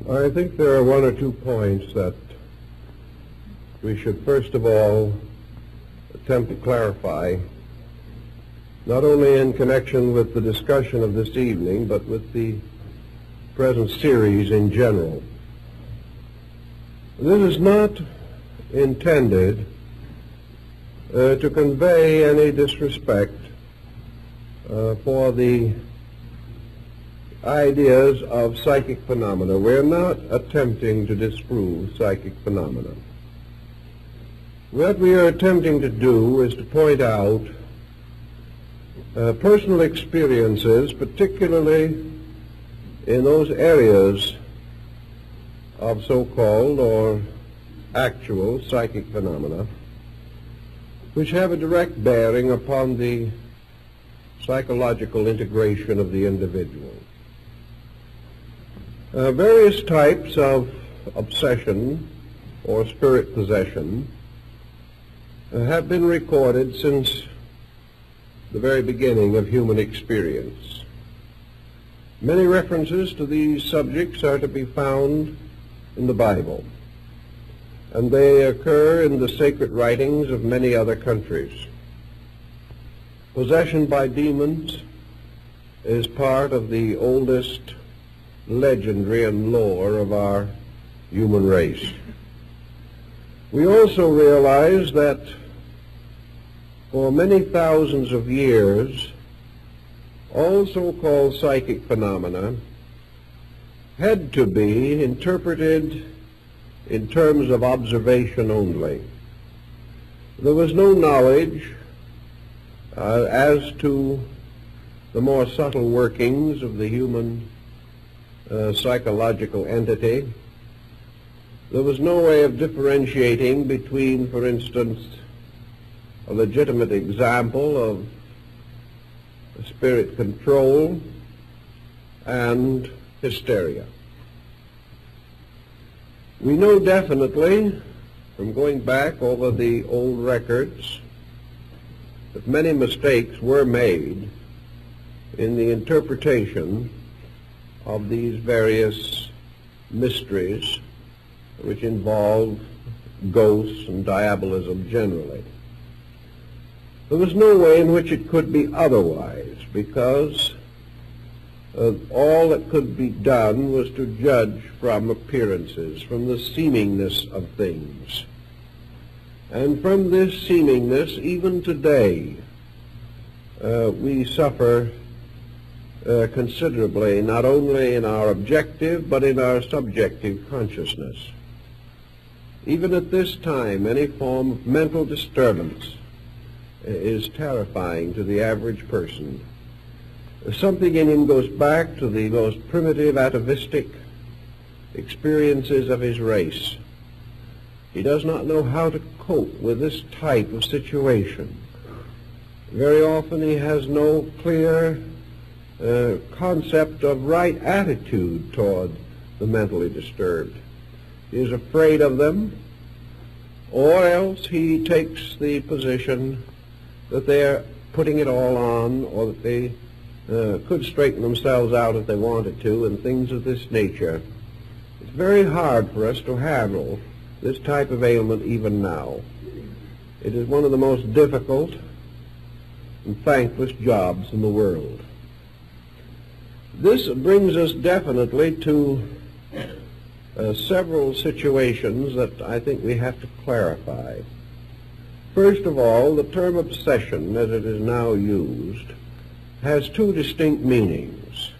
I think there are one or two points that we should first of all attempt to clarify, not only in connection with the discussion of this evening, but with the present series in general. This is not intended to convey any disrespect for the ideas of psychic phenomena. We're not attempting to disprove psychic phenomena. What we are attempting to do is to point out personal experiences, particularly in those areas of so-called or actual psychic phenomena, which have a direct bearing upon the psychological integration of the individual. Various types of obsession or spirit possession have been recorded since the very beginning of human experience. Many references to these subjects are to be found in the Bible, and they occur in the sacred writings of many other countries. Possession by demons is part of the oldest legendary and lore of our human race. We also realize that for many thousands of years, all so-called psychic phenomena had to be interpreted in terms of observation only. There was no knowledge as to the more subtle workings of the human psychological entity. There was no way of differentiating between, for instance, a legitimate example of spirit control and hysteria. We know definitely, from going back over the old records, that many mistakes were made in the interpretation of these various mysteries which involve ghosts and diabolism generally. There was no way in which it could be otherwise, because all that could be done was to judge from appearances, from the seemingness of things. And from this seemingness, even today, we suffer considerably, not only in our objective, but in our subjective consciousness. Even at this time, any form of mental disturbance is terrifying to the average person. Something in him goes back to the most primitive atavistic experiences of his race. He does not know how to cope with this type of situation. Very often he has no clear concept of right attitude toward the mentally disturbed. He is afraid of them, or else he takes the position that they're putting it all on, or that they could straighten themselves out if they wanted to, and things of this nature. It's very hard for us to handle this type of ailment even now. It is one of the most difficult and thankless jobs in the world. This brings us definitely to several situations that I think we have to clarify. First of all, the term obsession, as it is now used, has two distinct meanings.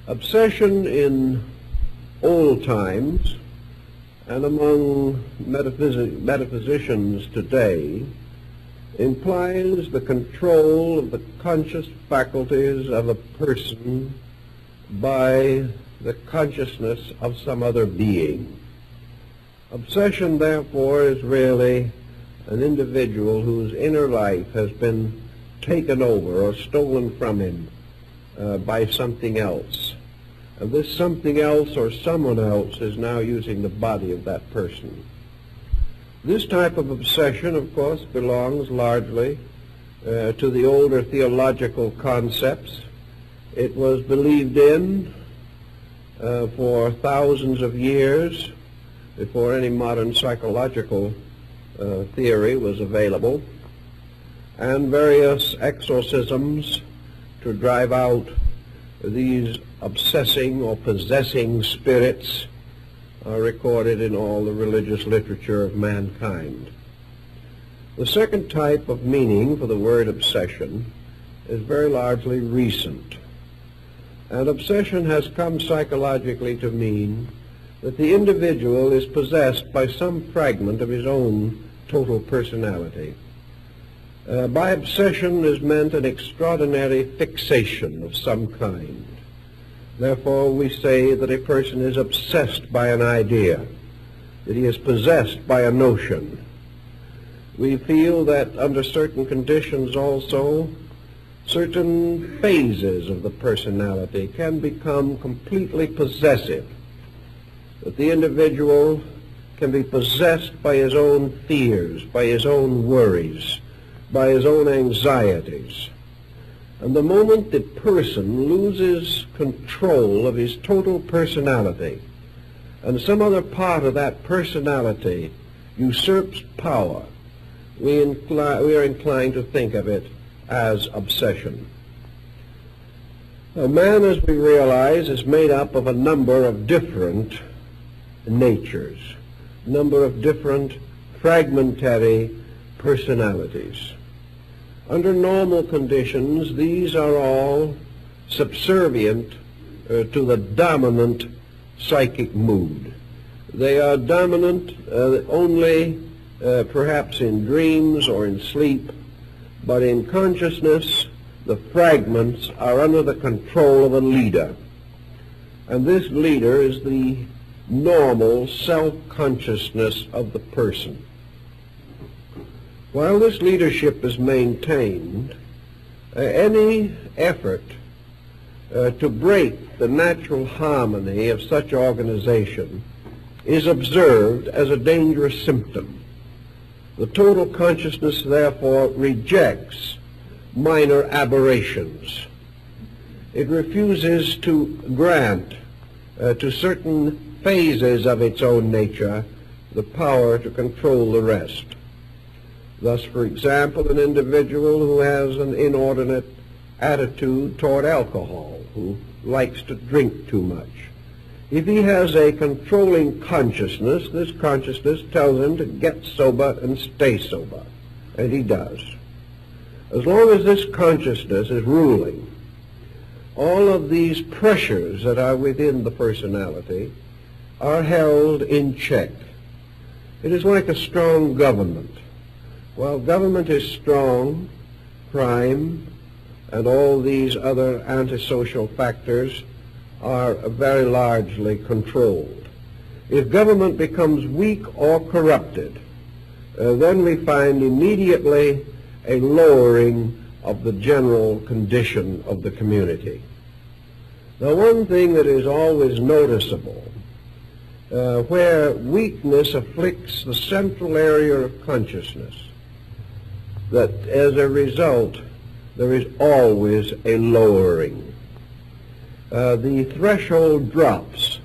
Obsession in old times and among metaphysicians today implies the control of the conscious faculties of a person by the consciousness of some other being. Obsession, therefore, is really an individual whose inner life has been taken over or stolen from him by something else. And this something else or someone else is now using the body of that person. This type of obsession, of course, belongs largely to the older theological concepts. It was believed in for thousands of years before any modern psychological theory was available, and various exorcisms to drive out these obsessing or possessing spirits are recorded in all the religious literature of mankind. The second type of meaning for the word obsession is very largely recent. And obsession has come psychologically to mean that the individual is possessed by some fragment of his own total personality. By obsession is meant an extraordinary fixation of some kind. Therefore, we say that a person is obsessed by an idea, that he is possessed by a notion. We feel that under certain conditions also, certain phases of the personality can become completely possessive, that the individual can be possessed by his own fears, by his own worries, by his own anxieties. And the moment the person loses control of his total personality, and some other part of that personality usurps power, we are inclined to think of it as obsession. Now, man, as we realize, is made up of a number of different natures, a number of different fragmentary personalities. Under normal conditions, these are all subservient to the dominant psychic mood. They are dominant only perhaps in dreams or in sleep, but in consciousness, the fragments are under the control of a leader. And this leader is the normal self-consciousness of the person. While this leadership is maintained, any effort to break the natural harmony of such organization is observed as a dangerous symptom. The total consciousness, therefore, rejects minor aberrations. It refuses to grant to certain phases of its own nature the power to control the rest. Thus, for example, an individual who has an inordinate attitude toward alcohol, who likes to drink too much, if he has a controlling consciousness, this consciousness tells him to get sober and stay sober, and he does. As long as this consciousness is ruling, all of these pressures that are within the personality are held in check. It is like a strong government. While government is strong, crime and all these other antisocial factors are very largely controlled. If government becomes weak or corrupted, then we find immediately a lowering of the general condition of the community. Now, one thing that is always noticeable, where weakness afflicts the central area of consciousness, that as a result there is always a lowering. The threshold drops.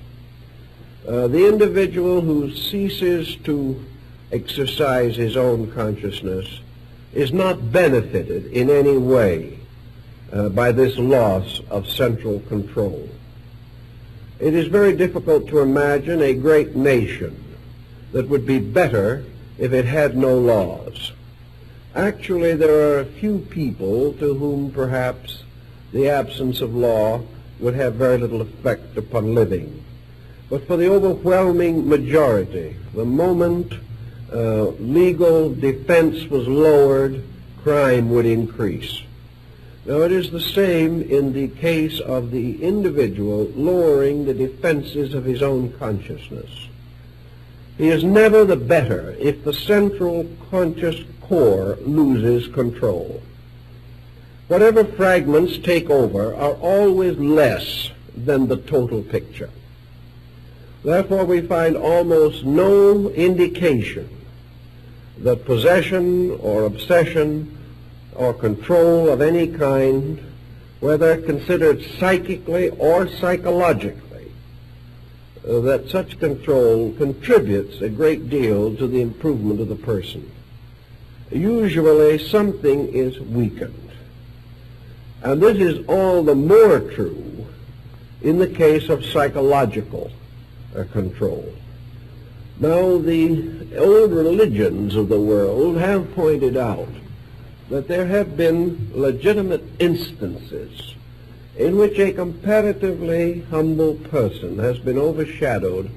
The individual who ceases to exercise his own consciousness is not benefited in any way by this loss of central control. It is very difficult to imagine a great nation that would be better if it had no laws. Actually, there are a few people to whom perhaps the absence of law would have very little effect upon living. But for the overwhelming majority, the moment legal defense was lowered, crime would increase. Now, it is the same in the case of the individual lowering the defenses of his own consciousness. He is never the better if the central conscious core loses control. Whatever fragments take over are always less than the total picture. Therefore, we find almost no indication that possession or obsession or control of any kind, whether considered psychically or psychologically, that such control contributes a great deal to the improvement of the person. Usually something is weakened. And this is all the more true in the case of psychological control. Now, the old religions of the world have pointed out that there have been legitimate instances in which a comparatively humble person has been overshadowed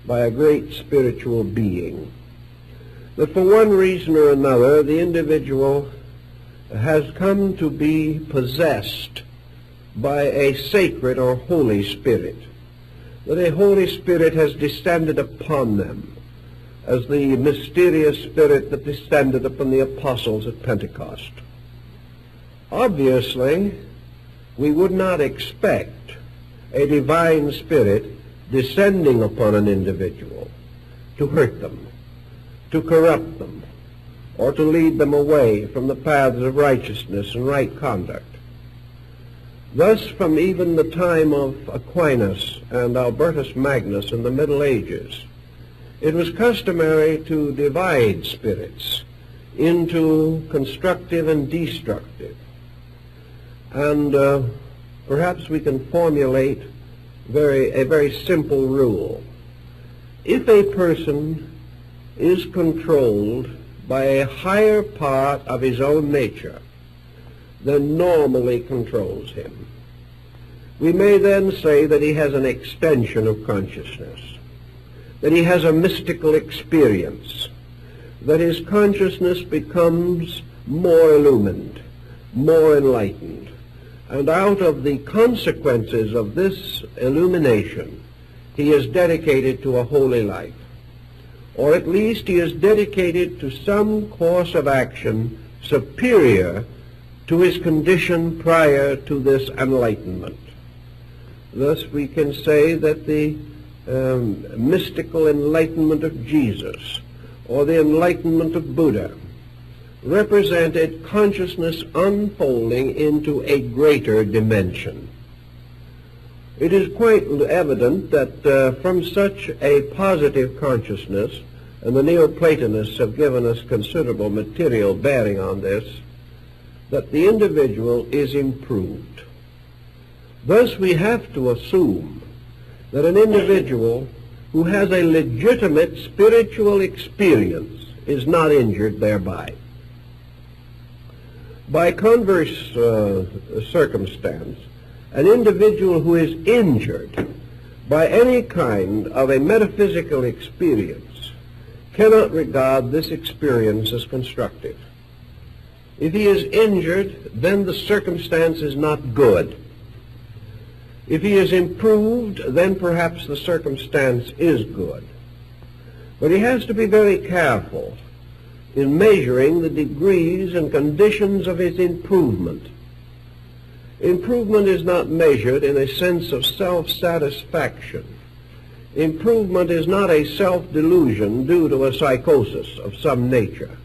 by a great spiritual being. That for one reason or another, the individual has come to be possessed by a sacred or Holy Spirit. That a Holy Spirit has descended upon them, as the mysterious Spirit that descended upon the apostles at Pentecost. Obviously, we would not expect a divine Spirit descending upon an individual to hurt them, to corrupt them, or to lead them away from the paths of righteousness and right conduct. Thus, from even the time of Aquinas and Albertus Magnus in the Middle Ages, it was customary to divide spirits into constructive and destructive. And perhaps we can formulate a very simple rule. If a person is controlled by a higher part of his own nature than normally controls him, we may then say that he has an extension of consciousness, that he has a mystical experience, that his consciousness becomes more illumined, more enlightened, and out of the consequences of this illumination, he is dedicated to a holy life, or at least he is dedicated to some course of action superior to his condition prior to this enlightenment. Thus we can say that the mystical enlightenment of Jesus, or the enlightenment of Buddha, represented consciousness unfolding into a greater dimension. It is quite evident that from such a positive consciousness, and the Neoplatonists have given us considerable material bearing on this, that the individual is improved. Thus we have to assume that an individual who has a legitimate spiritual experience is not injured thereby. By converse circumstance, an individual who is injured by any kind of a metaphysical experience cannot regard this experience as constructive. If he is injured, then the circumstance is not good. If he is improved, then perhaps the circumstance is good. But he has to be very careful in measuring the degrees and conditions of his improvement. Improvement is not measured in a sense of self-satisfaction. Improvement is not a self-delusion due to a psychosis of some nature.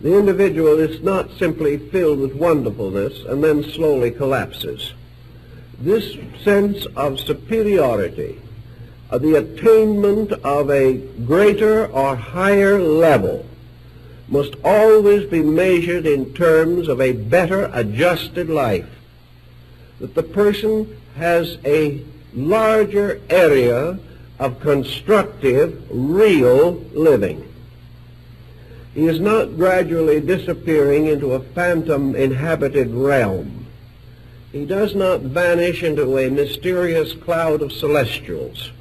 The individual is not simply filled with wonderfulness and then slowly collapses. This sense of superiority, the attainment of a greater or higher level, must always be measured in terms of a better adjusted life, that the person has a larger area of constructive, real living. He is not gradually disappearing into a phantom inhabited realm. He does not vanish into a mysterious cloud of celestials.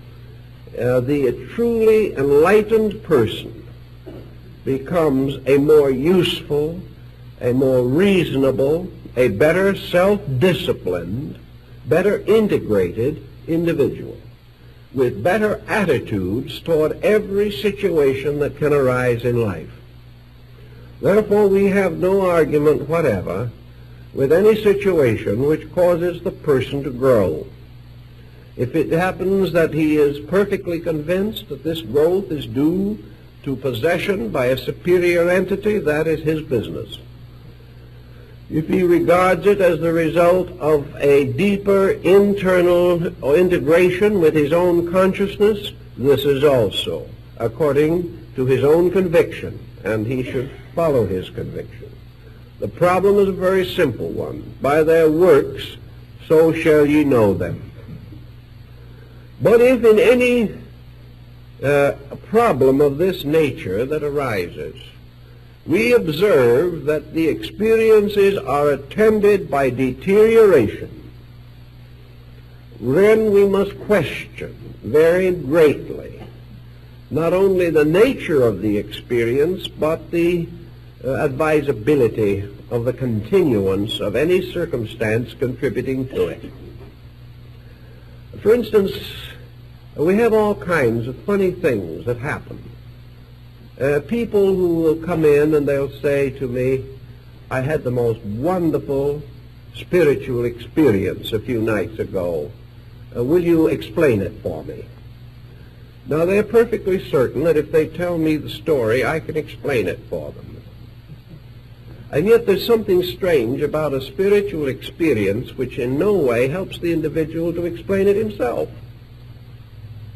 The truly enlightened person becomes a more useful, a more reasonable, a better self-disciplined, better integrated individual with better attitudes toward every situation that can arise in life. Therefore, we have no argument whatever with any situation which causes the person to grow. If it happens that he is perfectly convinced that this growth is due to possession by a superior entity, that is his business. if he regards it as the result of a deeper internal integration with his own consciousness, this is also according to his own conviction, and he should follow his conviction. The problem is a very simple one. By their works, so shall ye know them. But if in any problem of this nature that arises, we observe that the experiences are attended by deterioration, then we must question very greatly not only the nature of the experience, but the advisability of the continuance of any circumstance contributing to it. For instance, we have all kinds of funny things that happen. People who will come in and they'll say to me, I had the most wonderful spiritual experience a few nights ago. Will you explain it for me? Now, they're perfectly certain that if they tell me the story, I can explain it for them. And yet there's something strange about a spiritual experience which in no way helps the individual to explain it himself.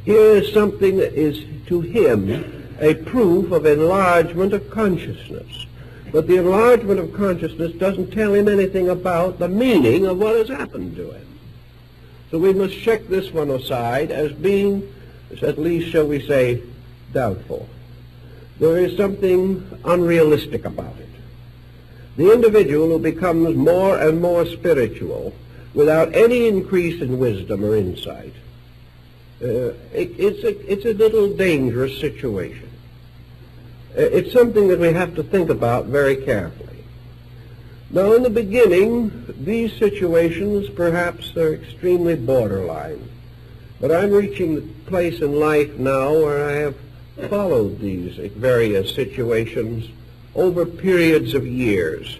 Here is something that is to him a proof of enlargement of consciousness. But the enlargement of consciousness doesn't tell him anything about the meaning of what has happened to him. So we must check this one aside as being, at least shall we say, doubtful. There is something unrealistic about it. The individual who becomes more and more spiritual without any increase in wisdom or insight, it's a little dangerous situation. It's something that we have to think about very carefully. Now, in the beginning, these situations perhaps are extremely borderline. But I'm reaching the place in life now where I have followed these various situations over periods of years.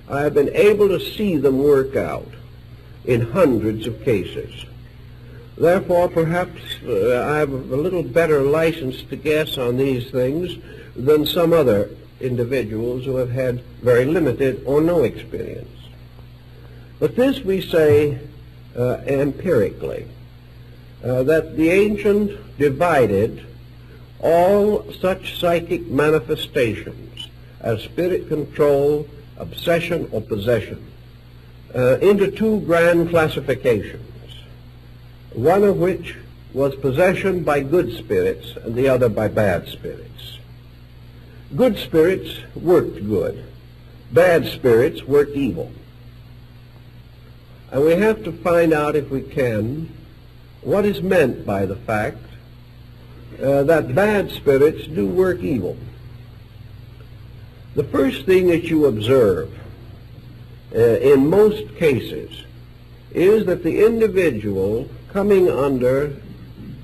I have been able to see them work out in hundreds of cases. Therefore, perhaps I have a little better license to guess on these things than some other individuals who have had very limited or no experience. But this we say empirically, that the ancient divided all such psychic manifestations as spirit control, obsession, or possession into two grand classifications, one of which was possession by good spirits and the other by bad spirits. Good spirits worked good. Bad spirits worked evil. And we have to find out, if we can, what is meant by the fact that bad spirits do work evil. The first thing that you observe in most cases is that the individual coming under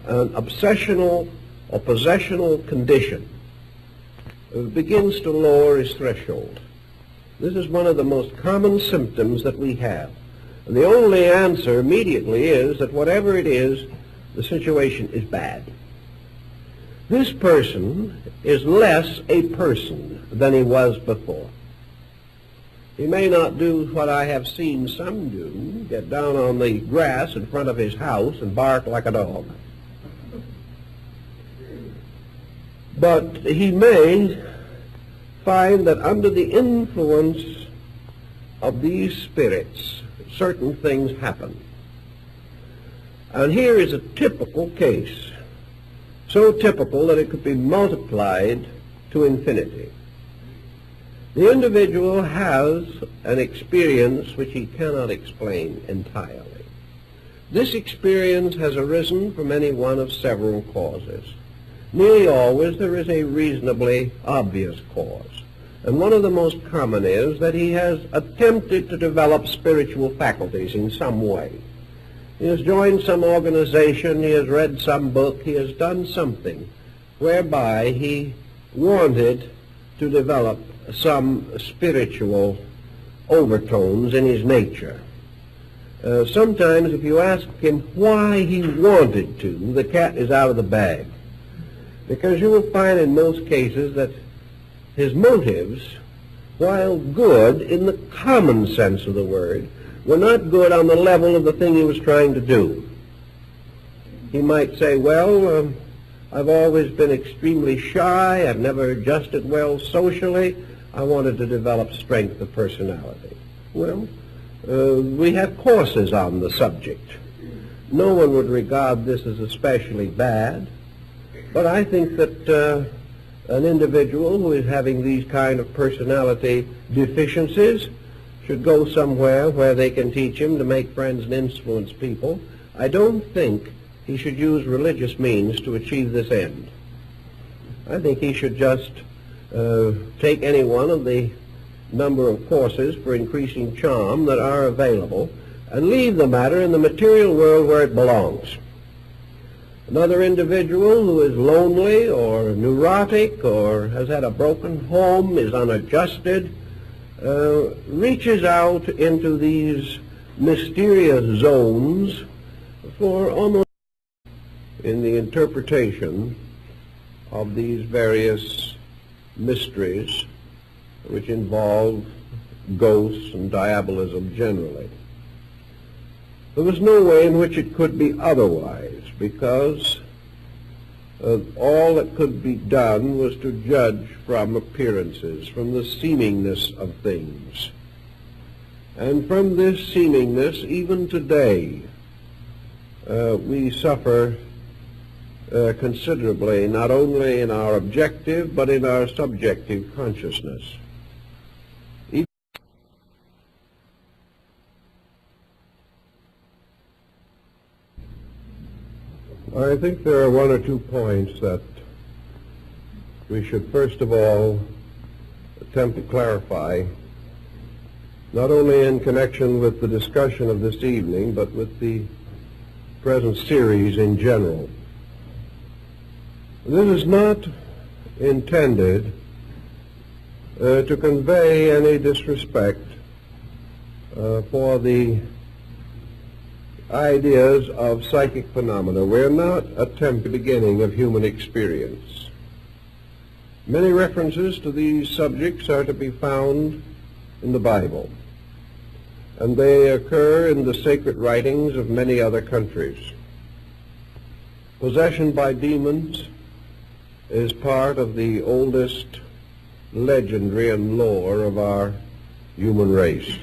an obsessional or possessional condition begins to lower his threshold. This is one of the most common symptoms that we have. And the only answer immediately is that whatever it is, the situation is bad. This person is less a person than he was before. He may not do what I have seen some do, get down on the grass in front of his house and bark like a dog. But he may find that under the influence of these spirits, certain things happen. And here is a typical case, so typical that it could be multiplied to infinity. The individual has an experience which he cannot explain entirely. This experience has arisen from any one of several causes. Nearly always there is a reasonably obvious cause. And one of the most common is that he has attempted to develop spiritual faculties in some way. He has joined some organization, he has read some book, he has done something whereby he wanted to develop some spiritual overtones in his nature. Sometimes if you ask him why he wanted to, the cat is out of the bag. Because you will find in most cases that his motives while good in the common sense of the word, were not good on the level of the thing he was trying to do. He might say, well, I've always been extremely shy, I've never adjusted well socially, I wanted to develop strength of personality. Well, we have courses on the subject. No one would regard this as especially bad, but I think that an individual who is having these kind of personality deficiencies should go somewhere where they can teach him to make friends and influence people. I don't think he should use religious means to achieve this end. I think he should just take any one of the number of courses for increasing charm that are available and leave the matter in the material world where it belongs. Another individual who is lonely or neurotic or has had a broken home, is unadjusted, reaches out into these mysterious zones for almost in the interpretation of these various mysteries which involve ghosts and diabolism generally. There was no way in which it could be otherwise, because all that could be done was to judge from appearances, from the seemingness of things. And from this seemingness, even today, we suffer considerably, not only in our objective, but in our subjective consciousness. I think there are one or two points that we should first of all attempt to clarify, not only in connection with the discussion of this evening, but with the present series in general. This is not intended to convey any disrespect for the ideas of psychic phenomena. We're not attempting the beginning of human experience. Many references to these subjects are to be found in the Bible, and they occur in the sacred writings of many other countries. Possession by demons is part of the oldest legendary and lore of our human race.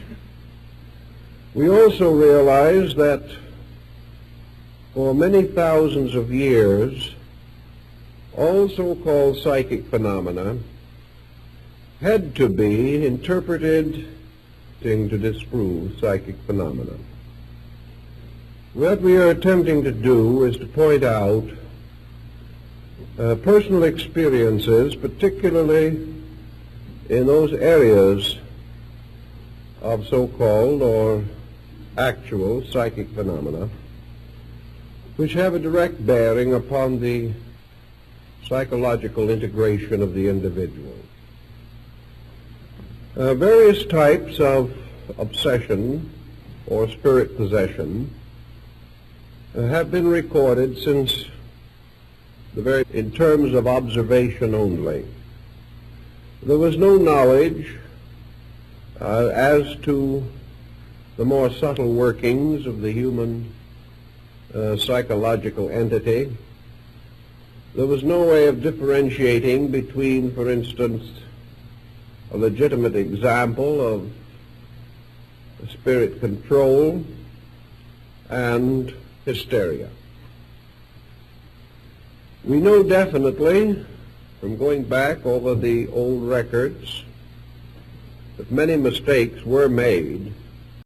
We also realize that for many thousands of years, all so-called psychic phenomena had to be interpreted to disprove psychic phenomena. What we are attempting to do is to point out personal experiences, particularly in those areas of so-called or actual psychic phenomena, which have a direct bearing upon the psychological integration of the individual. Various types of obsession or spirit possession have been recorded since in terms of observation only. There was no knowledge as to the more subtle workings of the human psychological entity. There was no way of differentiating between, for instance, a legitimate example of spirit control and hysteria. We know definitely, from going back over the old records, that many mistakes were made